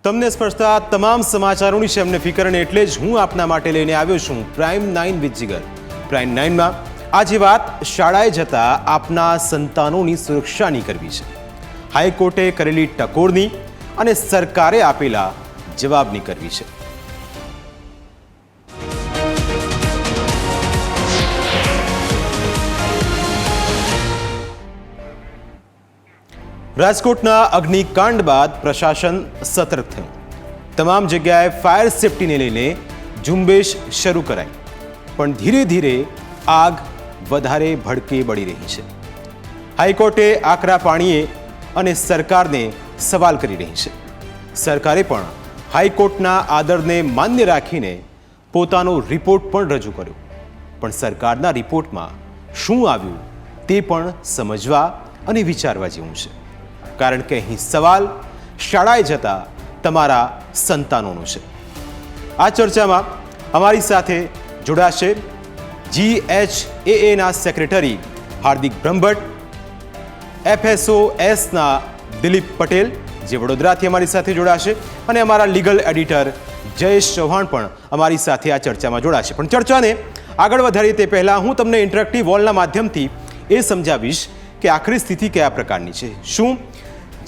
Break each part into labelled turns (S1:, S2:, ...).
S1: તમને સ્પર્શતા તમામ સમાચારોની છે અમને ફિકર અને એટલે જ હું આપના માટે લઈને આવ્યો છું પ્રાઇમ 9 વિથ જીગર। પ્રાઇમ 9માં આજે વાત શાળાએ જતા આપના સંતાનોની સુરક્ષાની કરવી છે। હાઈકોર્ટે કરેલી ટકોરની અને સરકારે આપેલા જવાબની કરવી છે। રાજકોટના અગ્નિકાંડ બાદ પ્રશાસન સતર્ક થયું। તમામ જગ્યાએ ફાયર સેફટીને લઈને ઝુંબેશ શરૂ કરાઈ, પણ ધીરે ધીરે આગ વધારે ભડકે બળી રહી છે। હાઈકોર્ટે આકરા પાણીએ અને સરકારને સવાલ કરી રહી છે। સરકારે પણ હાઈકોર્ટના આદરને માન્ય રાખીને પોતાનો રિપોર્ટ પણ રજૂ કર્યો, પણ સરકારના રિપોર્ટમાં શું આવ્યું તે પણ સમજવા અને વિચારવા જેવું છે, કારણ કે અહીં સવાલ શાળાએ જતા તમારા સંતાનોનો છે। આ ચર્ચામાં અમારી સાથે જોડાશે GHAAના સેક્રેટરી હાર્દિક બ્રહ્મભટ્ટ, FSOSના દિલીપ પટેલ જે વડોદરાથી અમારી સાથે જોડાશે, અને અમારા લીગલ એડિટર જયેશ ચૌહાણ પણ અમારી સાથે આ ચર્ચામાં જોડાશે। પણ ચર્ચાને આગળ વધારીએ તે પહેલાં હું તમને ઇન્ટરેક્ટિવ વોલના માધ્યમથી એ સમજાવીશ કે આખરી સ્થિતિ કયા પ્રકારની છે। શું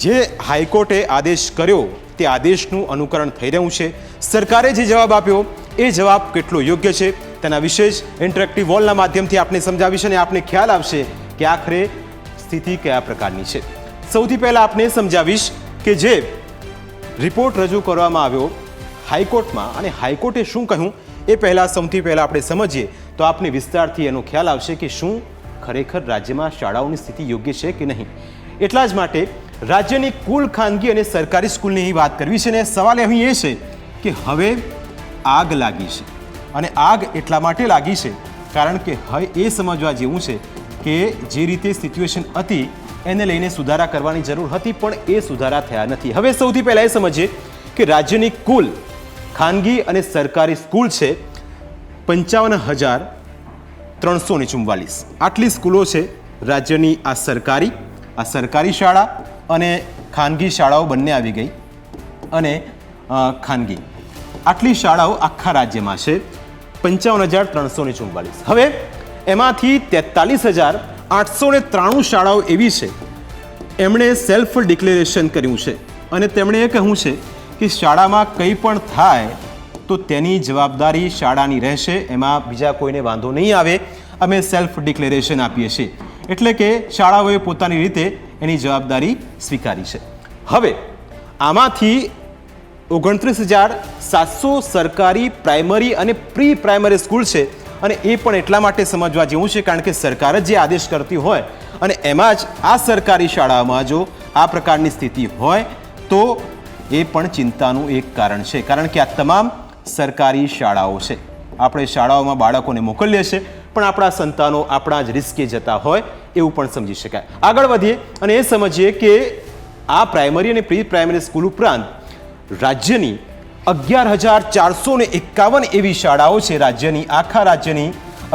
S1: જે હાઈકોર્ટે આદેશ કર્યો તે આદેશનું અનુકરણ થઈ રહ્યું છે? સરકારે જે જવાબ આપ્યો એ જવાબ કેટલો યોગ્ય છે? તેના વિશે જ ઇન્ટરેક્ટિવ વોલના માધ્યમથી આપને સમજાવીશ અને આપને ખ્યાલ આવશે કે આખરે સ્થિતિ કયા પ્રકારની છે। સૌથી પહેલાં આપને સમજાવીશ કે જે રિપોર્ટ રજૂ કરવામાં આવ્યો હાઈકોર્ટમાં અને હાઈકોર્ટે શું કહ્યું એ પહેલાં સૌથી પહેલાં આપણે સમજીએ તો આપને વિસ્તારથી એનો ખ્યાલ આવશે કે શું ખરેખર રાજ્યમાં શાળાઓની સ્થિતિ યોગ્ય છે કે નહીં। એટલા જ માટે રાજ્યની કુલ ખાનગી અને સરકારી સ્કૂલની વાત કરવી છે, અને સવાલ અહીં એ છે કે હવે આગ લાગી છે, અને આગ એટલા માટે લાગી છે કારણ કે હવે એ સમજવા જેવું છે કે જે રીતે સિચ્યુએશન હતી એને લઈને સુધારા કરવાની જરૂર હતી, પણ એ સુધારા થયા નથી। હવે સૌથી પહેલાં એ સમજીએ કે રાજ્યની કુલ ખાનગી અને સરકારી સ્કૂલ છે 55,344। આટલી સ્કૂલો છે રાજ્યની। આ સરકારી શાળા અને ખાનગી શાળાઓ બંને આવી ગઈ, અને ખાનગી આટલી શાળાઓ આખા રાજ્યમાં છે 55,344। હવે એમાંથી 43,893 શાળાઓ એવી છે એમણે સેલ્ફ ડિક્લેરેશન કર્યું છે, અને તેમણે એ કહ્યું છે કે શાળામાં કંઈ પણ થાય તો તેની જવાબદારી શાળાની રહેશે, એમાં બીજા કોઈને વાંધો નહીં આવે, અમે સેલ્ફ ડિક્લેરેશન આપીએ છીએ। એટલે કે શાળાઓએ પોતાની રીતે એની જવાબદારી સ્વીકારી છે। હવે આમાંથી 29,700 સરકારી પ્રાઇમરી અને પ્રી પ્રાઇમરી સ્કૂલ છે, અને એ પણ એટલા માટે સમજવા જેવું છે કારણ કે સરકાર જ જે આદેશ કરતી હોય અને એમાં જ આ સરકારી શાળામાં જો આ પ્રકારની સ્થિતિ હોય તો એ પણ ચિંતાનું એક કારણ છે, કારણ કે આ તમામ સરકારી શાળાઓ છે। આપણે શાળાઓમાં બાળકોને મોકલીએ છીએ, પણ આપણા સંતાનો આપણા જ રિસ્કે જતા હોય એવું પણ સમજી શકાય। આગળ વધીએ અને એ સમજીએ કે આ પ્રાઇમરી અને પ્રી પ્રાઇમરી સ્કૂલ ઉપરાંત રાજ્યની 11,451 એવી શાળાઓ છે। રાજ્યની આખા રાજ્યની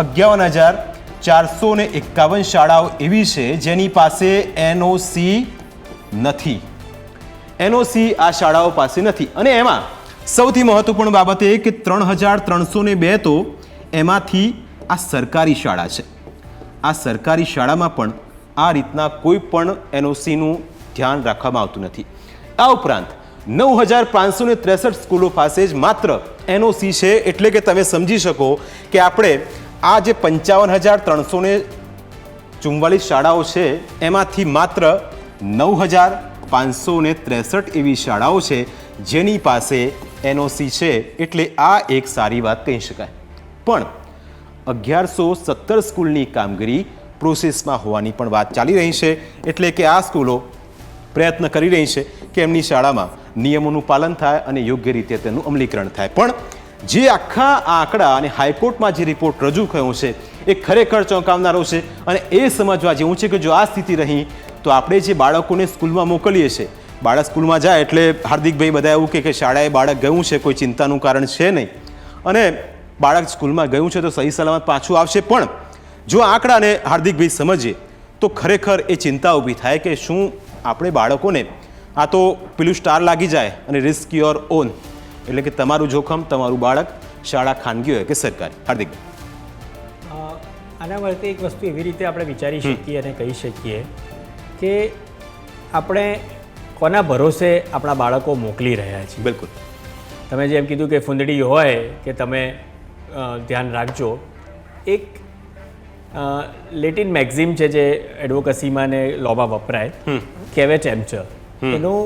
S1: 11,451 શાળાઓ એવી છે જેની પાસે NOC નથી। NOC આ શાળાઓ પાસે નથી, અને એમાં સૌથી મહત્વપૂર્ણ બાબત એ કે 3,302 તો એમાંથી આ સરકારી શાળા છે। આ સરકારી શાળામાં પણ આ રીતના કોઈ પણ NOCનું ધ્યાન રાખવામાં આવતું નથી। આ ઉપરાંત 9,563 સ્કૂલો પાસે જ માત્ર NOC છે, એટલે કે તમે સમજી શકો કે આપણે આ જે 55,344 શાળાઓ છે એમાંથી માત્ર 9,563 એવી શાળાઓ છે જેની પાસે NOC છે, એટલે આ એક સારી વાત કહી શકાય। પણ 1,117 સ્કૂલની કામગીરી પ્રોસેસમાં હોવાની પણ વાત ચાલી રહી છે, એટલે કે આ સ્કૂલો પ્રયત્ન કરી રહી છે કે એમની શાળામાં નિયમોનું પાલન થાય અને યોગ્ય રીતે તેનું અમલીકરણ થાય। પણ જે આખા આંકડા અને હાઈકોર્ટમાં જે રિપોર્ટ રજૂ થયો છે એ ખરેખર ચોંકાવનારો છે, અને એ સમજવા જેવું છે કે જો આ સ્થિતિ રહી તો આપણે જે બાળકોને સ્કૂલમાં મોકલીએ છીએ, બાળક સ્કૂલમાં જાય એટલે હાર્દિકભાઈ બધા એવું કે શાળાએ બાળક ગયું છે, કોઈ ચિંતાનું કારણ છે નહીં, અને બાળક સ્કૂલમાં ગયું છે તો સહી સલામત પાછું આવશે। પણ જો આંકડાને હાર્દિકભાઈ સમજીએ તો ખરેખર એ ચિંતા ઊભી થાય કે શું આપણે બાળકોને આ તો પેલું સ્ટાર લાગી જાય અને રિસ્ક યોર ઓન, એટલે કે તમારું જોખમ, તમારું બાળક, શાળા ખાનગી હોય કે સરકારી. હાર્દિક,
S2: આના માટે એક વસ્તુ એવી રીતે આપણે વિચારી શકીએ અને કહી શકીએ કે આપણે કોના ભરોસે આપણા બાળકો મોકલી રહ્યા છીએ.
S1: બિલકુલ.
S2: તમે જેમ કીધું કે ફૂંદડી હોય કે તમે ધ્યાન રાખજો. એક લેટિન મેક્ઝિમ છે જે એડવોકસીમાં ને લોમાં વપરાય, કેવેટ એમ્ચર, એનું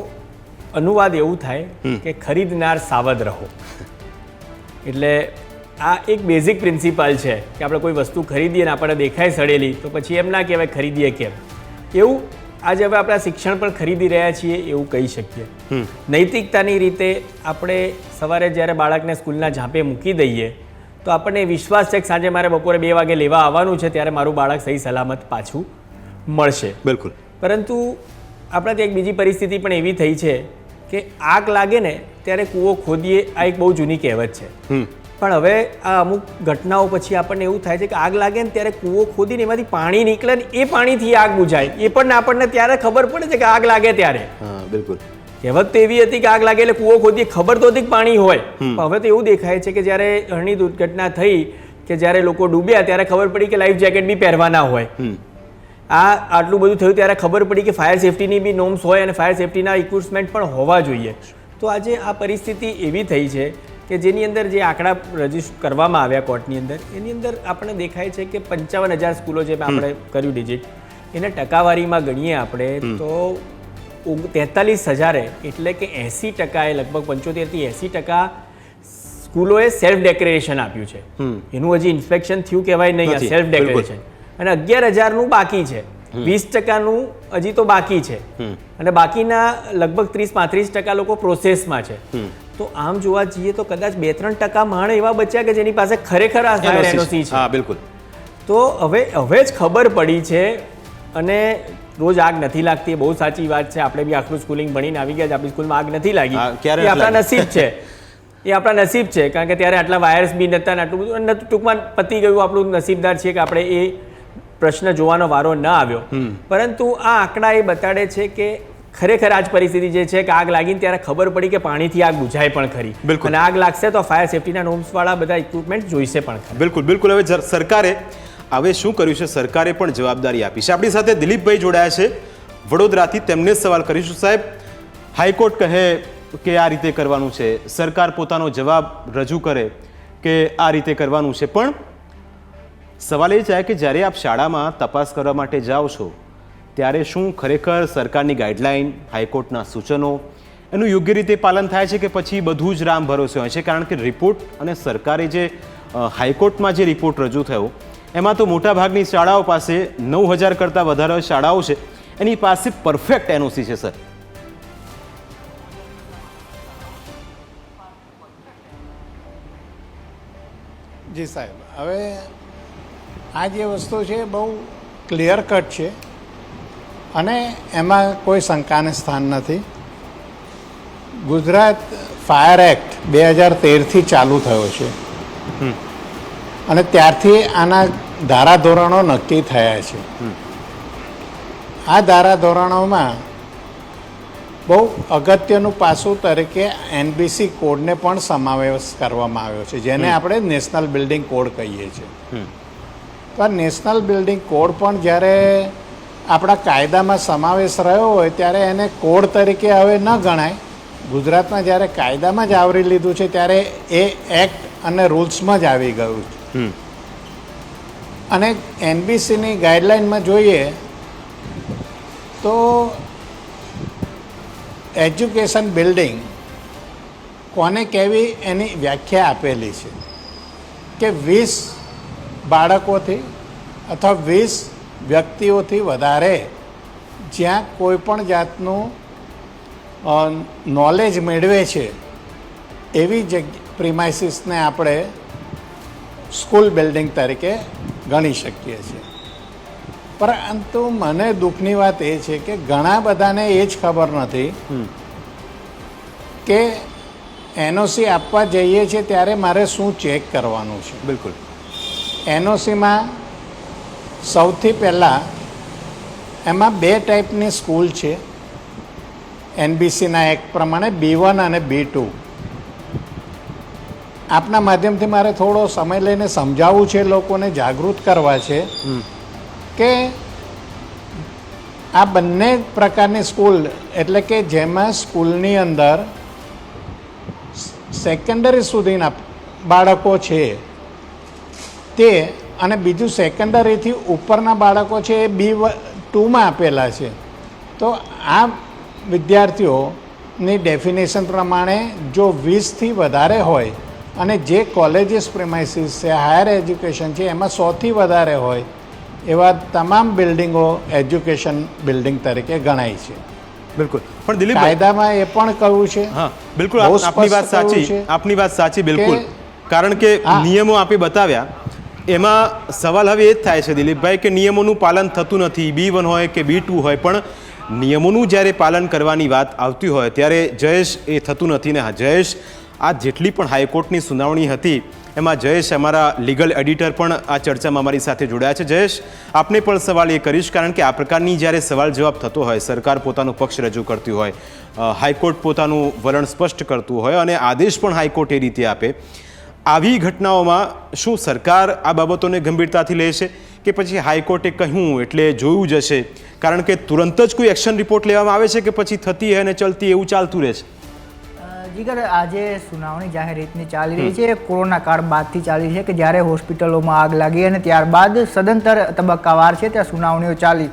S2: અનુવાદ એવું થાય કે ખરીદનાર સાવધ રહો. એટલે આ એક બેઝિક પ્રિન્સિપલ છે કે આપણે કોઈ વસ્તુ ખરીદીએ ને આપણને દેખાય સડેલી તો પછી એમ ના કહેવાય ખરીદીએ કેમ. એવું આજે હવે આપણે શિક્ષણ પણ ખરીદી રહ્યા છીએ એવું કહી શકીએ. નૈતિકતાની રીતે આપણે સવારે જ્યારે બાળકને સ્કૂલના ઝાંપે મૂકી દઈએ તો આપણને વિશ્વાસ છે કે સાંજે મારે બપોરે 2 વાગે લેવા આવવાનું છે ત્યારે મારું બાળક સહી સલામત પાછું મળશે.
S1: બિલકુલ.
S2: પરંતુ આપણા ત્યાં એક બીજી પરિસ્થિતિ પણ એવી થઈ છે કે આગ લાગે ને ત્યારે કૂવો ખોદીએ, આ એક બહુ જૂની કહેવત છે. પણ હવે આ અમુક ઘટનાઓ પછી આપણને એવું થાય છે કે આગ લાગે ને ત્યારે કૂવો ખોદીને એમાંથી પાણી નીકળે ને એ પાણીથી આગ બુઝાય. એ પણ આપણને ત્યારે ખબર પડે છે કે આગ લાગે ત્યારે.
S1: બિલકુલ.
S2: કહેવત તો એવી હતી કે આગ લાગે એટલે કૂવો ખોદીએ, ખબર તો હતી કે પાણી હોય. પણ હવે તો એવું દેખાય છે કે જ્યારે અણની દુર્ઘટના થઈ કે જ્યારે લોકો ડૂબ્યા ત્યારે ખબર પડી કે લાઈફ જેકેટ બી પહેરવાના હોય. આટલું બધું થયું ત્યારે ખબર પડી કે ફાયર સેફ્ટીની બી નોર્મ્સ હોય અને ફાયર સેફ્ટીના ઇક્વિપમેન્ટ પણ હોવા જોઈએ. તો આજે આ પરિસ્થિતિ એવી થઈ છે કે જેની અંદર જે આંકડા રજીસ્ટર કરવામાં આવ્યા કોર્ટની અંદર, એની અંદર આપણને દેખાય છે કે 55,000 સ્કૂલો જે આપણે કર્યું ડિજિટ, એને ટકાવારીમાં ગણીએ આપણે તો 43,000 એટલે કે 80%, લગભગ 75થી 80% સ્કૂલોએ સેલ્ફ ડેક્લેરેશન આપ્યું છે. એનું હજી ઇન્સ્પેક્શન થયું કહેવાય નહીં, સેલ્ફ ડેક્લેરેશન. અને 11,000નું બાકી છે, 20%નું હજી તો બાકી છે અને બાકીના લગભગ 30-35% લોકો પ્રોસેસમાં છે. તો આમ જોવા જઈએ તો કદાચ 2-3% માણ એવા બચ્યા કે જેની પાસે ખરેખર આ ફાયર એનઓસી છે.
S1: બિલકુલ.
S2: તો હવે જ ખબર પડી છે અને રોજ આગ નથી લાગતી, બહુ સાચી વાત છે. આપણે બી આખું સ્કૂલિંગ ભણીને આવી ગયા, આપણી સ્કૂલમાં આગ નથી લાગી, એ આપણા નસીબ છે. એ આપણા નસીબ છે કારણ કે ત્યારે આટલા વાયરસ બી નહોતા ને આટલું બધું ટૂંકમાં પતી ગયું. આપણું નસીબદાર છીએ કે આપણે એ પ્રશ્ન જોવાનો વારો ન આવ્યો. પરંતુ આ આંકડા એ બતાડે છે કે ખરેખર આ જ પરિસ્થિતિ જે છે કે આગ લાગીને ત્યારે ખબર પડી કે પાણીથી આગ બુઝાય પણ ખરી. અને આગ લાગશે તો ફાયર સેફ્ટીના નોર્મ્સવાળા બધા ઇક્વિપમેન્ટ જોઈશે પણ ખરી.
S1: બિલકુલ બિલકુલ. હવે સરકારે હવે શું કર્યું છે, સરકારે પણ જવાબદારી આપી છે. આપણી સાથે દિલીપભાઈ જોડાયા છે વડોદરાથી, તેમને જ સવાલ કરીશું. સાહેબ, હાઈકોર્ટ કહે કે આ રીતે કરવાનું છે, સરકાર પોતાનો જવાબ રજૂ કરે કે આ રીતે કરવાનું છે, પણ સવાલ એ છે કે જ્યારે આપ શાળામાં તપાસ કરવા માટે જાઓ છો ત્યારે શું ખરેખર સરકારની ગાઈડલાઈન, હાઈકોર્ટના સૂચનો એનું યોગ્ય રીતે પાલન થાય છે કે પછી બધું જ રામ ભરોસે હોય છે? કારણ કે રિપોર્ટ અને સરકારે જે હાઈકોર્ટમાં જે રિપોર્ટ રજૂ થયો એમાં તો મોટાભાગની શાળાઓ પાસે 9,000 કરતાં વધારે શાળાઓ છે, એની પાસે પરફેક્ટ એનઓસી છે. સર,
S3: જી સાહેબ, હવે આ જે વસ્તુ છે બહુ ક્લિયર કટ છે અને એમાં કોઈ શંકાને સ્થાન નથી. ગુજરાત ફાયર એક્ટ 2013થી ચાલુ થયો છે અને ત્યારથી આના ધારાધોરણો નક્કી થયા છે. આ ધારાધોરણોમાં બહુ અગત્યનું પાસું તરીકે એનબીસી કોડને પણ સમાવેશ કરવામાં આવ્યો છે, જેને આપણે નેશનલ બિલ્ડિંગ કોડ કહીએ છીએ. તો આ નેશનલ બિલ્ડિંગ કોડ પણ જ્યારે આપણા કાયદામાં સમાવેશ રહ્યો હોય ત્યારે એને કોડ તરીકે હવે ન ગણાય. ગુજરાતમાં જ્યારે કાયદામાં જ આવરી લીધું છે ત્યારે એ એક્ટ અને રૂલ્સમાં જ આવી ગયું છે. અને એનબીસીની ગાઈડલાઇનમાં જોઈએ તો એજ્યુકેશન બિલ્ડિંગ કોને કહેવી એની વ્યાખ્યા આપેલી છે કે 20 બાળકોથી અથવા 20 વ્યક્તિઓથી વધારે જ્યાં કોઈ પણ જાતનું નોલેજ મેળવે છે એવી પ્રિમાઇસીસને આપણે સ્કૂલ બિલ્ડિંગ તરીકે ગણી શકીએ છીએ. પરંતુ મને દુઃખની વાત એ છે કે ઘણા બધાને એ જ ખબર નથી કે એનઓસી આપવા જઈએ છીએ ત્યારે મારે શું ચેક કરવાનું છે.
S1: બિલકુલ.
S3: એનઓસીમાં સૌથી પહેલાં એમાં 2 ટાઈપની સ્કૂલ છે. એનબીસીના એક્ટ પ્રમાણે B1 અને B2. આપના માધ્યમથી મારે થોડો સમય લઈને સમજાવવું છે, લોકોને જાગૃત કરવા છે કે આ બંને પ્રકારની સ્કૂલ, એટલે કે જેમાં સ્કૂલની અંદર સેકન્ડરી સુધીના બાળકો છે તે, અને બીજું સેકન્ડરીથી ઉપરના બાળકો છે એ B2માં આપેલા છે. તો આ વિદ્યાર્થીઓની ડેફિનેશન પ્રમાણે જો 20થી વધારે હોય અને જે કોલેજીસ પ્રિમાઇસીસ છે, હાયર એજ્યુકેશન છે, એમાં 100થી વધારે હોય એવા તમામ બિલ્ડિંગો એજ્યુકેશન બિલ્ડિંગ તરીકે ગણાય છે.
S1: બિલકુલ. પણ દિલીપ,
S3: કાયદામાં એ પણ કહ્યું છે.
S1: હા બિલકુલ,
S3: બહુ
S1: આપની વાત
S3: સ્પષ્ટ કહ્યું
S1: સાચી,
S3: છે
S1: આપની વાત સાચી બિલકુલ.
S3: કે
S1: કારણ કે
S3: હા.
S1: નિયમો આપે બતાવ્યા, એમાં સવાલ હવે એ જ થાય છે દિલીપભાઈ કે નિયમોનું પાલન થતું નથી. B1 હોય કે B2 હોય, પણ નિયમોનું જ્યારે પાલન કરવાની વાત આવતી હોય ત્યારે જયેશ એ થતું નથી. ને હા જયેશ, આ જેટલી પણ હાઈકોર્ટની સુનાવણી હતી એમાં જયેશ અમારા લીગલ એડિટર પણ આ ચર્ચામાં અમારી સાથે જોડાયા છે. જયેશ, આપને પણ સવાલ એ કરીશ, કારણ કે આ પ્રકારની જ્યારે સવાલ જવાબ થતો હોય, સરકાર પોતાનો પક્ષ રજૂ કરતી હોય, હાઈકોર્ટ પોતાનું વલણ સ્પષ્ટ કરતું હોય અને આદેશ પણ હાઈકોર્ટ એ રીતે આપે, આવી ઘટનાઓમાં શું સરકાર આ બાબતોને ગંભીરતાથી લે છે કે પછી હાઈકોર્ટે કહ્યું એટલે જોયું જશે, કારણ કે તુરંત જ કોઈ એક્શન રિપોર્ટ લેવામાં આવે છે કે પછી થતી અને ચલતી એવું ચાલતું રહે છે?
S4: જીગર, આજે સુનાવણી જાહેર રીતની ચાલી રહી છે, કોરોના કાળ બાદથી ચાલી રહી છે કે જ્યારે હોસ્પિટલોમાં આગ લાગી અને ત્યારબાદ સદંતર તબક્કાવાર છે ત્યાં સુનાવણીઓ ચાલી,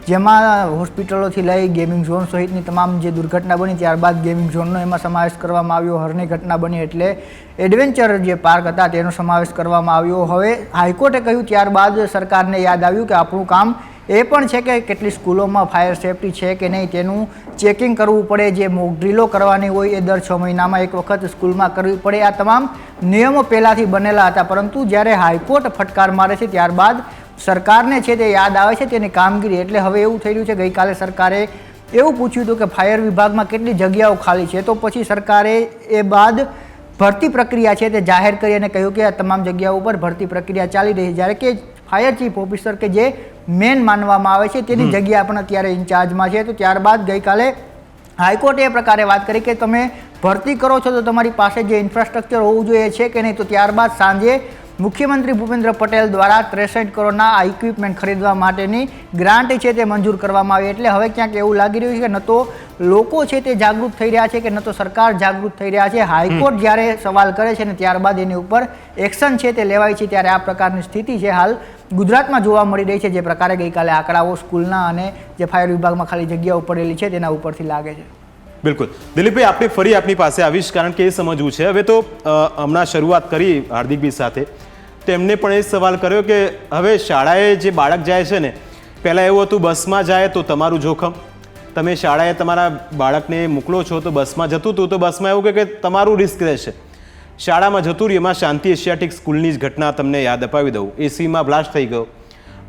S4: જેમાં હોસ્પિટલોથી લઈ ગેમિંગ ઝોન સહિતની તમામ જે દુર્ઘટના બની ત્યારબાદ ગેમિંગ ઝોનનો એમાં સમાવેશ કરવામાં આવ્યો, હરની ઘટના બની એટલે એડવેન્ચર જે પાર્ક હતા તેનો સમાવેશ કરવામાં આવ્યો. હવે હાઈકોર્ટે કહ્યું ત્યારબાદ સરકારને યાદ આવ્યું કે આપણું કામ એ પણ છે કે કેટલી સ્કૂલોમાં ફાયર સેફટી છે કે નહીં તેનું ચેકિંગ કરવું પડે, જે મોક ડ્રીલો કરવાની હોય એ દર 6 મહિનામાં એક વખત સ્કૂલમાં કરવી પડે. આ તમામ નિયમો પહેલાંથી બનેલા હતા, પરંતુ જ્યારે હાઈકોર્ટ ફટકાર મારે છે ત્યારબાદ સરકારને છે તે યાદ આવે છે તેની કામગીરી. એટલે હવે એવું થઈ રહ્યું છે, ગઈકાલે સરકારે એવું પૂછ્યું હતું કે ફાયર વિભાગમાં કેટલી જગ્યાઓ ખાલી છે, તો પછી સરકારે એ બાદ ભરતી પ્રક્રિયા છે તે જાહેર કરી અને કહ્યું કે આ તમામ જગ્યાઓ ઉપર ભરતી પ્રક્રિયા ચાલી રહી છે. જ્યારે કે ફાયર ચીફ ઓફિસર કે જે મેન માનવામાં આવે છે તેની જગ્યા પણ અત્યારે ઇન્ચાર્જમાં છે. તો ત્યારબાદ ગઈકાલે હાઈકોર્ટે એ પ્રકારે વાત કરી કે તમે ભરતી કરો છો તો તમારી પાસે જે ઇન્ફ્રાસ્ટ્રક્ચર હોવું જોઈએ છે કે નહીં. તો ત્યારબાદ સાંજે મુખ્યમંત્રી ભૂપેન્દ્ર પટેલ દ્વારા 63 કરોડના આ ઇક્વિપમેન્ટ ખરીદવા માટેની ગ્રાન્ટ છે તે મંજૂર કરવામાં આવી. એટલે હવે ક્યાંક એવું લાગી રહ્યું છે કે ન તો લોકો છે તે જાગૃત થઈ રહ્યા છે કે ન તો સરકાર જાગૃત થઈ રહ્યા છે. હાઈકોર્ટ જ્યારે સવાલ કરે છે ને ત્યારબાદ એની ઉપર એક્શન છે તે લેવાય છે, ત્યારે આ પ્રકારની સ્થિતિ છે હાલ ગુજરાતમાં જોવા મળી રહી છે. જે પ્રકારે ગઈકાલે આંકડાઓ સ્કૂલના અને જે ફાયર વિભાગમાં ખાલી જગ્યાઓ પડેલી છે તેના ઉપરથી લાગે છે.
S1: બિલકુલ દિલીપભાઈ, આપણે ફરી આપની પાસે આવીશ, કારણ કે એ સમજવું છે. હવે તો હમણાં શરૂઆત કરી હાર્દિકભાઈ સાથે, તેમને પણ એ સવાલ કર્યો કે હવે શાળાએ જે બાળક જાય છે ને, પહેલાં એવું હતું બસમાં જાય તો તમારું જોખમ, તમે શાળાએ તમારા બાળકને મોકલો છો તો બસમાં જતું હતું તો બસમાં એવું કે તમારું રિસ્ક રહેશે. શાળામાં જતું રહ્યું, એમાં શાંતિ એશિયાટિક સ્કૂલની જ ઘટના તમને યાદ અપાવી દઉં. એસીમાં બ્લાસ્ટ થઈ ગયો,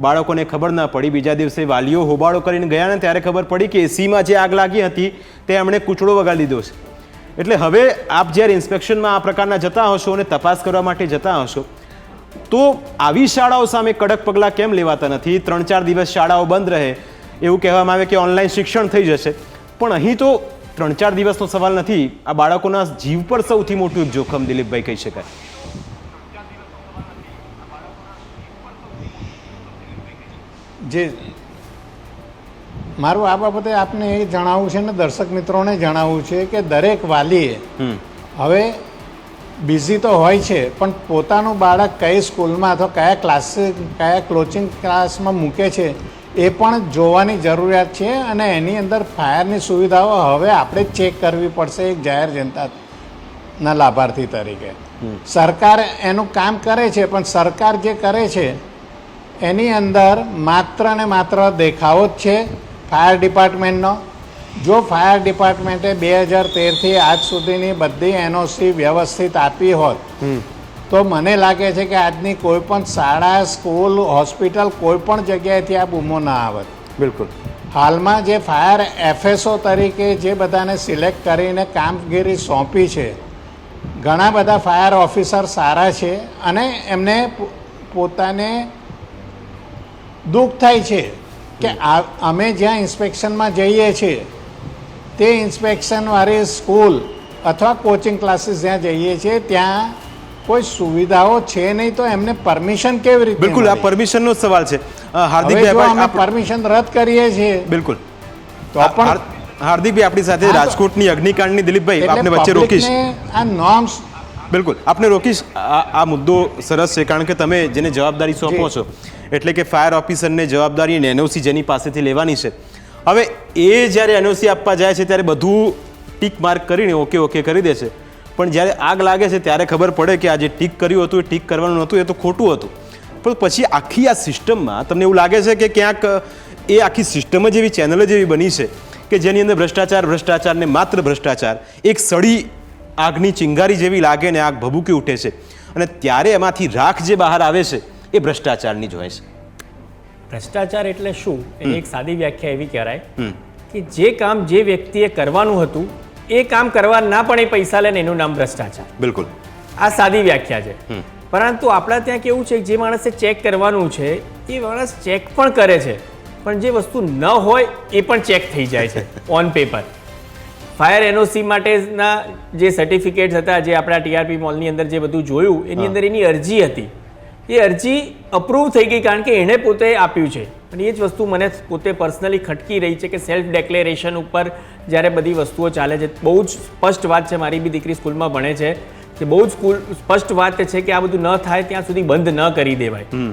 S1: બાળકોને ખબર ના પડી, બીજા દિવસે વાલીઓ હોબાળો કરીને ગયા ને ત્યારે ખબર પડી કે એસીમાં જે આગ લાગી હતી તે એમણે કૂચડો વગાડી દીધો છે. એટલે હવે આપ જ્યારે ઇન્સ્પેક્શનમાં આ પ્રકારના જતા હશો અને તપાસ કરવા માટે જતા હશો તો આવી શાળાઓ સામે કડક પગલાં કેમ લેવાતા નથી? 3-4 દિવસ શાળાઓ બંધ રહે, એવું કહેવામાં આવે કે ઓનલાઈન શિક્ષણ થઈ જશે, પણ અહીં તો 3-4 દિવસનો સવાલ નથી, આ બાળકોના જીવ પર સૌથી મોટું એક જોખમ દિલીપભાઈ કહી શકાય.
S3: જે મારું આ બાબતે આપને એ જણાવવું છે ને દર્શક મિત્રોને જણાવવું છે કે દરેક વાલીએ હવે બિઝી તો હોય છે, પણ પોતાનું બાળક કઈ સ્કૂલમાં અથવા કયા ક્લાસ, કયા કોચિંગ ક્લાસમાં મૂકે છે એ પણ જોવાની જરૂરિયાત છે. અને એની અંદર ફાયરની સુવિધાઓ હવે આપણે જ ચેક કરવી પડશે એક જાહેર જનતાના લાભાર્થી તરીકે. સરકાર એનું કામ કરે છે, પણ સરકાર જે કરે છે એની અંદર માત્ર ને માત્ર દેખાવો જ છે ફાયર ડિપાર્ટમેન્ટનો. જો ફાયર ડિપાર્ટમેન્ટે 2013થી આજ સુધીની બધી NOC વ્યવસ્થિત આપી હોત તો મને લાગે છે કે આજની કોઈ પણ શાળા, સ્કૂલ, હોસ્પિટલ કોઈ પણ જગ્યાએથી આ બૂમો ના આવત.
S1: બિલકુલ.
S3: હાલમાં જે ફાયર FSO તરીકે જે બધાને સિલેક્ટ કરીને કામગીરી સોંપી છે, ઘણા બધા ફાયર ઓફિસર સારા છે અને એમને પોતાને દુઃખ થાય છે કે અમે જ્યાં ઇન્સ્પેક્શનમાં જઈએ છીએ તે ઇન્સ્પેક્શનવાળી સ્કૂલ અથવા કોચિંગ ક્લાસીસ જ્યાં જઈએ છીએ ત્યાં કોઈ સુવિધાઓ છે નહીં, તો એમને પરમિશન કેવી રીતે?
S1: બિલકુલ, આ પરમિશનનો સવાલ છે. હાર્દિકભાઈ,
S3: પરમિશન રદ કરીએ છીએ
S1: બિલકુલ,
S3: તો પણ
S1: હાર્દિકભાઈ આપણી સાથે રાજકોટની અગ્નિકાંડની, દિલીપભાઈ આપને વચ્ચે રોકીશ.
S3: આ નોર્મ્સ,
S1: બિલકુલ આપને રોકીશ. આ મુદ્દો સરસ છે, કારણ કે તમે જેને જવાબદારી સોંપો છો એટલે કે ફાયર ઓફિસરને જવાબદારી અને એનઓસી જેની પાસેથી લેવાની છે, હવે એ જ્યારે એનઓસી આપવા જાય છે ત્યારે બધું ટીક માર્ક કરીને ઓકે ઓકે કરી દે છે, પણ જ્યારે આગ લાગે છે ત્યારે ખબર પડે કે આ જે ટીક કર્યું હતું એ ટીક કરવાનું નહોતું, એ તો ખોટું હતું. પણ પછી આખી આ સિસ્ટમમાં તમને એવું લાગે છે કે ક્યાંક એ આખી સિસ્ટમ જ એવી ચેનલ જ એવી બની છે કે જેની અંદર ભ્રષ્ટાચાર ને માત્ર ભ્રષ્ટાચાર એક સળી આગની ચિંગારી જેવી લાગે ને આગ ભભૂકી ઉઠે છે, અને ત્યારે એમાંથી રાખ જે બહાર આવે છે એ ભ્રષ્ટાચારની જ હોય છે.
S2: ભ્રષ્ટાચાર એટલે શું? એની એક સાદી વ્યાખ્યા એવી કહેવાય કે જે કામ જે વ્યક્તિએ કરવાનું હતું એ કામ કરવા ના પણ એ પૈસા લે ને એનું નામ ભ્રષ્ટાચાર.
S1: બિલકુલ,
S2: આ સાદી વ્યાખ્યા છે. પરંતુ આપણા ત્યાં કેવું છે કે જે માણસે ચેક કરવાનું છે એ માણસ ચેક પણ કરે છે, પણ જે વસ્તુ ન હોય એ પણ ચેક થઈ જાય છે ઓન પેપર. ફાયર એનઓસી માટેના જે સર્ટિફિકેટ્સ હતા, જે આપણા ટીઆરપી મોલની અંદર જે બધું જોયું એની અંદર એની અરજી હતી, એ અરજી અપ્રૂવ થઈ ગઈ કારણ કે એણે પોતે આપ્યું છે. અને એ જ વસ્તુ મને પોતે પર્સનલી ખટકી રહી છે કે સેલ્ફ ડિક્લેરેશન ઉપર જ્યારે બધી વસ્તુઓ ચાલે છે, બહુ જ સ્પષ્ટ વાત છે. મારી બી દીકરી સ્કૂલમાં ભણે છે કે બહુ જ સ્પષ્ટ વાત છે કે આ બધું ન થાય ત્યાં સુધી બંધ ન કરી દેવાય.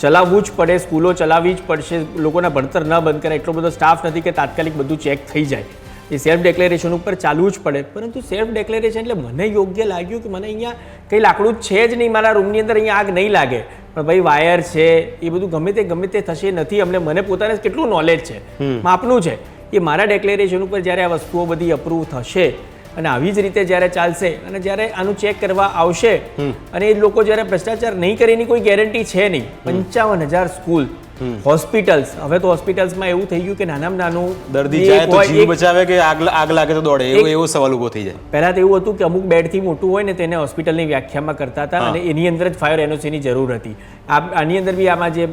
S2: ચલાવવું જ પડે, સ્કૂલો ચલાવવી જ પડશે, લોકોના ભણતર ન બંધ કરે. એટલો બધો સ્ટાફ નથી કે તાત્કાલિક બધું ચેક થઈ જાય. એ સેલ્ફ ડિક્લેરેશન ઉપર ચાલવું જ પડે. પરંતુ સેલ્ફ ડિક્લેરેશન એટલે મને યોગ્ય લાગ્યું કે મને અહીંયા કંઈ લાકડું છે જ નહીં, મારા રૂમની અંદર અહીંયા આગ નહીં લાગે, પણ ભાઈ વાયર છે એ બધું ગમે તે થશે નથી. મને પોતાને કેટલું નોલેજ છે, માપનું છે, એ મારા ડિક્લેરેશન ઉપર જ્યારે આ વસ્તુઓ બધી અપ્રૂવ થશે અને આવી જ રીતે જ્યારે ચાલશે અને જ્યારે આનું ચેક કરવા આવશે અને એ લોકો જ્યારે ભ્રષ્ટાચાર નહીં કરે એની કોઈ ગેરંટી છે નહીં. 55,000 સ્કૂલ, હોસ્પિટલ્સ, હવે તો હોસ્પિટલ્સમાં એવું થઈ ગયું કે નાનામાં નાનું
S1: દર્દી જાય તો જીવ બચાવે કે આગ લાગે તો દોડે, એવો સવાલ ઊભો થઈ જાય.
S2: પહેલાં તો એવું હતું કે અમુક બેડથી મોટું હોય ને તેને હોસ્પિટલની વ્યાખ્યામાં કરતા હતા અને એની અંદર જ ફાયર એનઓસીની જરૂર હતી. આની અંદર બી આમાં જે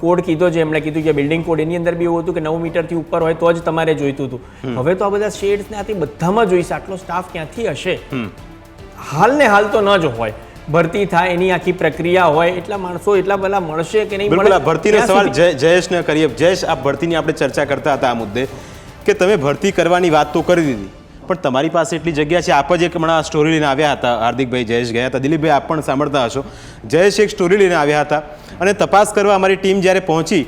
S2: કોડ કીધો છે, એમણે કીધું કે બિલ્ડિંગ કોડ, એની અંદર બી એવું હતું કે 9 મીટરથી ઉપર હોય તો જ તમારે જોઈતું હતું. હવે તો આ બધા શેડ્સ ને આથી બધામાં જોઈશે. આટલો સ્ટાફ ક્યાંથી હશે? હાલ ને હાલ તો ન જ હોય. ભરતી થાય એની આખી પ્રક્રિયા હોય, એટલા માણસો એટલા બધા મળશે કે નહીં મળે?
S1: ભરતીનો સવાલ જયેશને કરીએ. જયેશ, આ ભરતીની આપણે ચર્ચા કરતા હતા આ મુદ્દે કે તમે ભરતી કરવાની વાત તો કરી દીધી, પણ તમારી પાસે એટલી જગ્યા છે. આપ જ એક હમણાં સ્ટોરી લઈને આવ્યા હતા, હાર્દિકભાઈ, જયેશ ગયા હતા, દિલીપભાઈ આપ પણ સાંભળતા હશો. જયેશ એક સ્ટોરી લઈને આવ્યા હતા અને તપાસ કરવા અમારી ટીમ જ્યારે પહોંચી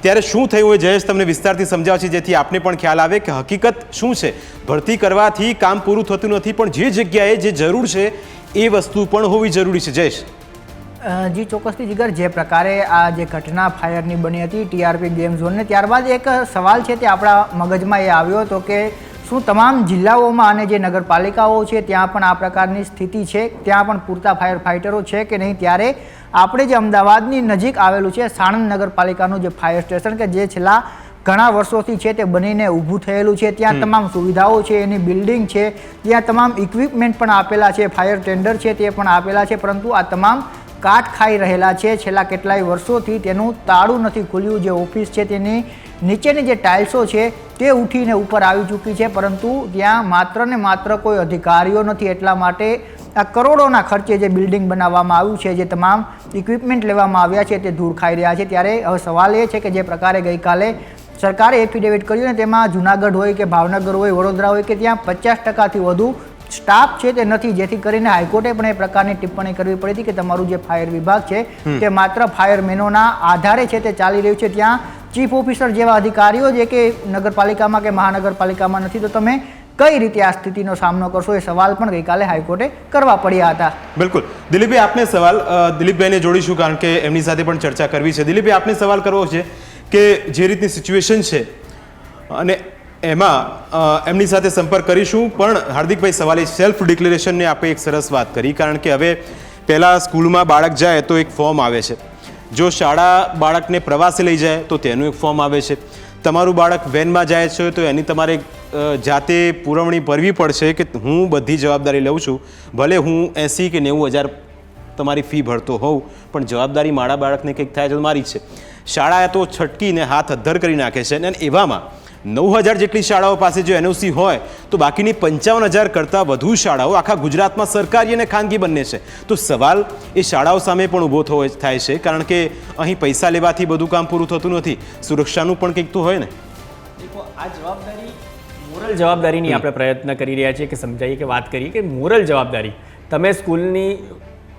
S1: ત્યારે શું થયું એ જયેશ તમને વિસ્તારથી સમજાવશે, જેથી આપને પણ ખ્યાલ આવે કે હકીકત શું છે. ભરતી કરવાથી કામ પૂરું થતું નથી, પણ જે જગ્યાએ જે જરૂર છે એ વસ્તુ પણ હોવી જરૂરી છે. જયેશ
S4: જી ચોક્કસથી જીગર, જે પ્રકારે આ જે ઘટના ફાયરની બની હતી ટીઆરપી ગેમ ઝોનને, ત્યારબાદ એક સવાલ છે તે આપણા મગજમાં એ આવ્યો હતો કે શું તમામ જિલ્લાઓમાં અને જે નગરપાલિકાઓ છે ત્યાં પણ આ પ્રકારની સ્થિતિ છે, ત્યાં પણ પૂરતા ફાયર ફાઇટરો છે કે નહીં? ત્યારે આપણે જે અમદાવાદની નજીક આવેલું છે સાણંદ નગરપાલિકાનું જે ફાયર સ્ટેશન કે જે છેલ્લા ઘણા વર્ષોથી છે તે બનીને ઊભું થયેલું છે, ત્યાં તમામ સુવિધાઓ છે, એની બિલ્ડિંગ છે, ત્યાં તમામ ઇક્વિપમેન્ટ પણ આપેલા છે, ફાયર ટેન્ડર છે તે પણ આપેલા છે, પરંતુ આ તમામ કાટ ખાઈ રહેલા છે. છેલ્લા કેટલાય વર્ષોથી તેનું તાળું નથી ખુલ્યું. જે ઓફિસ છે તેની નીચેની જે ટાઇલ્સો છે તે ઉઠીને ઉપર આવી ચૂકી છે, પરંતુ ત્યાં માત્ર ને માત્ર કોઈ અધિકારીઓ નથી. એટલા માટે આ કરોડોના ખર્ચે જે બિલ્ડિંગ બનાવવામાં આવ્યું છે, જે તમામ ઇક્વિપમેન્ટ લેવામાં આવ્યા છે તે ધૂળ ખાઈ રહ્યા છે. ત્યારે હવે સવાલ એ છે કે જે પ્રકારે ગઈકાલે સરકારે એફિડેવિટ કર્યું ને તેમાં જુનાગઢ હોય કે ભાવનગર હોય, વડોદરા હોય કે ત્યાં 50%થી વધુ સ્ટાફ છે તે નથી, જેથી કરીને હાઈકોર્ટે પણ એ પ્રકારની ટિપ્પણી કરવી પડી હતી કે તમારું જે ફાયર વિભાગ છે તે માત્ર ફાયરમેનોના આધારે છે તે ચાલી રહ્યું છે. ત્યાં ચીફ ઓફિસર જેવા અધિકારીઓ જે કે નગરપાલિકામાં કે મહાનગરપાલિકામાં નથી, તો તમે કઈ રીતે આ સ્થિતિનો સામનો કરશો? એ સવાલ પણ ગઈકાલે હાઈકોર્ટે કરવા પડ્યા હતા.
S1: બિલકુલ. દિલીપભાઈ આપને સવાલ, દિલીપભાઈને જોડીશું કારણ કે એમની સાથે પણ ચર્ચા કરવી છે. દિલીપભાઈ આપને સવાલ કરવો છે કે જે રીતની સિચ્યુએશન છે અને એમાં એમની સાથે સંપર્ક કરીશું, પણ હાર્દિકભાઈ સવાલ એ સેલ્ફ ડિક્લેરેશનને આપણે એક સરસ વાત કરી, કારણ કે હવે પહેલાં સ્કૂલમાં બાળક જાય તો એક ફોર્મ આવે છે, જો શાળા બાળકને પ્રવાસે લઈ જાય તો તેનું એક ફોર્મ આવે છે, તમારું બાળક વેનમાં જાય છે તો એની તમારે જાતે પુરવણી ભરવી પડશે કે હું બધી જવાબદારી લઉં છું, ભલે હું 80 કે 90 હજાર તમારી ફી ભરતો હોઉં, પણ જવાબદારી મારા બાળકને કંઈક થાય તો મારી છે. શાળાએ તો છટકીને હાથ અદ્ધર કરી નાખે છે અને એવામાં 9,000 જેટલી શાળાઓ પાસે જો એનઓસી હોય તો બાકીની 55,000 કરતાં વધુ શાળાઓ આખા ગુજરાતમાં સરકારી અને ખાનગી બંને છે. તો સવાલ એ શાળાઓ સામે પણ ઊભો થાય છે, કારણ કે અહીં પૈસા લેવાથી બધું કામ પૂરું થતું નથી, સુરક્ષાનું પણ કંઈક તો હોય ને.
S2: દેખો, આ જવાબદારી મોરલ જવાબદારીની આપણે પ્રયત્ન કરી રહ્યા છીએ કે સમજાવીએ કે વાત કરીએ કે મોરલ જવાબદારી. તમે સ્કૂલની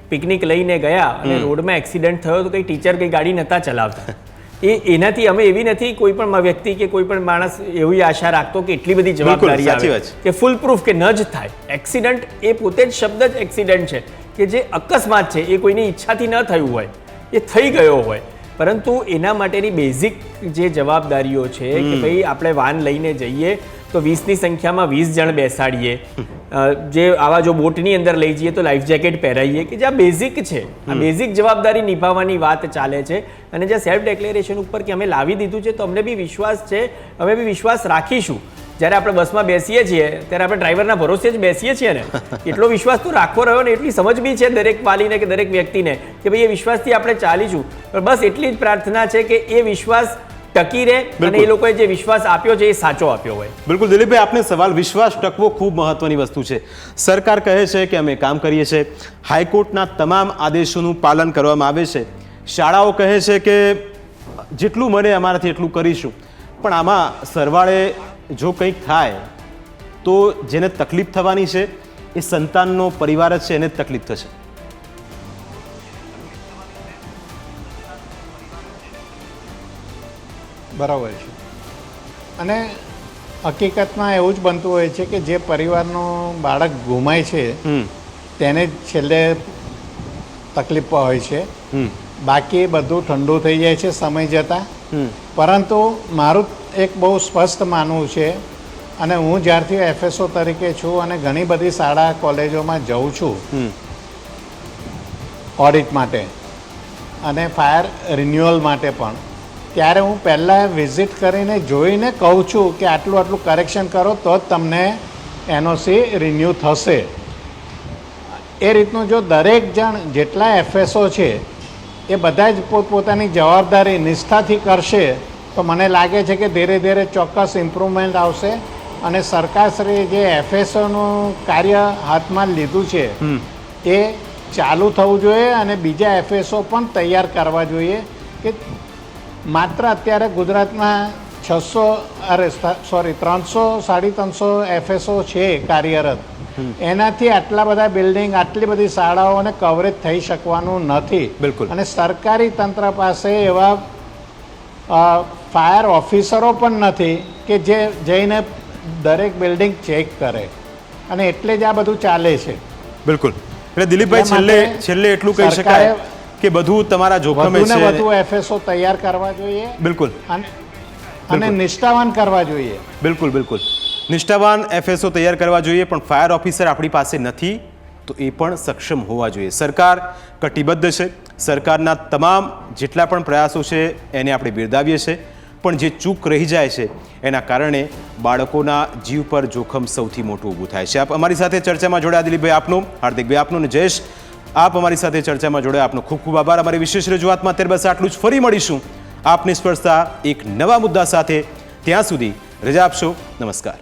S2: પિકનિક લઈને ગયા અને રોડમાં એક્સિડન્ટ થયો તો કંઈ ટીચર કંઈ ગાડી નહોતા ચલાવતા. એનાથી અમે એવી નથી કોઈ પણ વ્યક્તિ કે કોઈ પણ માણસ એવી આશા રાખતો કે એટલી બધી જવાબદારી આવે કે ફૂલ પ્રૂફ કે ન જ થાય. એક્સિડન્ટ એ પોતે જ શબ્દ જ એક્સિડન્ટ છે કે જે અકસ્માત છે, એ કોઈની ઈચ્છાથી ન થયું હોય, એ થઈ ગયો હોય, પરંતુ એના માટેની બેઝિક જે જવાબદારીઓ છે કે ભાઈ આપણે વાન લઈને જઈએ તો 20ની સંખ્યામાં 20 જણ બેસાડીએ, જે આવા જો બોટની અંદર લઈ જઈએ તો લાઈફ જેકેટ પહેરાવીએ, કે જે આ બેઝિક છે, આ બેઝિક જવાબદારી નિભાવવાની વાત ચાલે છે. અને જે સેલ્ફ ડિક્લેરેશન ઉપર કે અમે લાવી દીધું છે તો અમને બી વિશ્વાસ છે, અમે બી વિશ્વાસ રાખીશું. જ્યારે આપણે બસમાં બેસીએ છીએ ત્યારે આપણે ડ્રાઈવરના ભરોસે જ બેસીએ છીએ ને, એટલો વિશ્વાસ તો રાખવો રહ્યો ને એટલી સમજ બી છે દરેક વાલીને કે દરેક વ્યક્તિને કે ભાઈ એ વિશ્વાસથી આપણે ચાલીશું. પણ બસ એટલી જ પ્રાર્થના છે કે એ વિશ્વાસ ટકી રહે અને એ લોકોએ જે વિશ્વાસ આપ્યો છે એ સાચો આપ્યો હોય.
S1: બિલકુલ દિલીપભાઈ, આપને સવાલ, વિશ્વાસ ટકવો ખૂબ મહત્વની વસ્તુ છે. સરકાર કહે છે કે અમે કામ કરીએ છીએ, હાઈકોર્ટના તમામ આદેશોનું પાલન કરવામાં આવે છે, શાળાઓ કહે છે કે જેટલું મને અમારાથી એટલું કરીશું, પણ આમાં સરવાળે જો કંઈક થાય તો જેને તકલીફ થવાની છે એ સંતાનનો પરિવાર જ છે, એને જ તકલીફ થશે.
S3: બરાબર છે. અને હકીકતમાં એવું જ બનતું હોય છે કે જે પરિવારનું બાળક ગુમાય છે તેને જ છેલ્લે તકલીફ હોય છે, બાકી બધું ઠંડુ થઈ જાય છે સમય જતાં. પરંતુ મારું એક બહુ સ્પષ્ટ માનવું છે, અને હું જ્યારથી એફએસઓ તરીકે છું અને ઘણી બધી શાળા કોલેજોમાં જઉં છું ઓડિટ માટે અને ફાયર રિન્યુઅલ માટે પણ, ત્યારે હું પહેલાં વિઝિટ કરીને જોઈને કહું છું કે આટલું આટલું કરેક્શન કરો તો જ તમને એનઓસી રિન્યૂ થશે. એ રીતનું જો દરેક જણ જેટલા એફએસઓ છે એ બધા જ પોતપોતાની જવાબદારી નિષ્ઠાથી કરશે તો મને લાગે છે કે ધીરે ધીરે ચોક્કસ ઇમ્પ્રુવમેન્ટ આવશે. અને સરકારશ્રીએ જે એફએસઓનું કાર્ય હાથમાં લીધું છે એ ચાલુ થવું જોઈએ અને બીજા એફએસઓ પણ તૈયાર કરવા જોઈએ. કે માત્ર અત્યારે ગુજરાતમાં 300-350 એફએસઓ છે કાર્યરત, એનાથી આટલા બધા બિલ્ડિંગ, આટલી બધી શાળાઓને કવરેજ થઈ શકવાનું નથી.
S1: બિલકુલ.
S3: અને સરકારી તંત્ર પાસે એવા ફાયર ઓફિસરો પણ નથી કે જે જઈને દરેક બિલ્ડિંગ ચેક કરે, અને એટલે જ આ બધું ચાલે છે.
S1: બિલકુલ. એટલે દિલીપભાઈ, છેલ્લે એટલું કહી શકાય કે બધું તમારા જોખમે છે,
S3: વધુ એફએસઓ તૈયાર કરવા જોઈએ.
S1: બિલકુલ.
S3: અને નિષ્ઠાવાન કરવા જોઈએ.
S1: બિલકુલ બિલકુલ, નિષ્ઠાવાન એફએસઓ તૈયાર કરવા જોઈએ, પણ ફાયર ઓફિસર આપણી પાસે નથી તો એ પણ સક્ષમ હોવા જોઈએ. સરકાર કટિબદ્ધ છે, સરકારના તમામ જેટલા પણ પ્રયાસો છે એને આપણે બિરદાવીએ છીએ, પણ જે ચૂક રહી જાય છે એના કારણે બાળકોના જીવ પર જોખમ સૌથી મોટું ઊભું થાય છે. આપ અમારી સાથે ચર્ચામાં જોડાયા દિલીપભાઈ આપનો, હાર્દિકભાઈ આપનો, અને જયેશ આપ અમારી સાથે ચર્ચામાં જોડાયા આપનો ખૂબ ખૂબ આભાર. અમારી વિશેષ રજૂઆતમાં અત્યારે બસ આટલું જ. ફરી મળીશું આપની સ્પર્શતા એક નવા મુદ્દા સાથે. ત્યાં સુધી રજા આપશો. નમસ્કાર.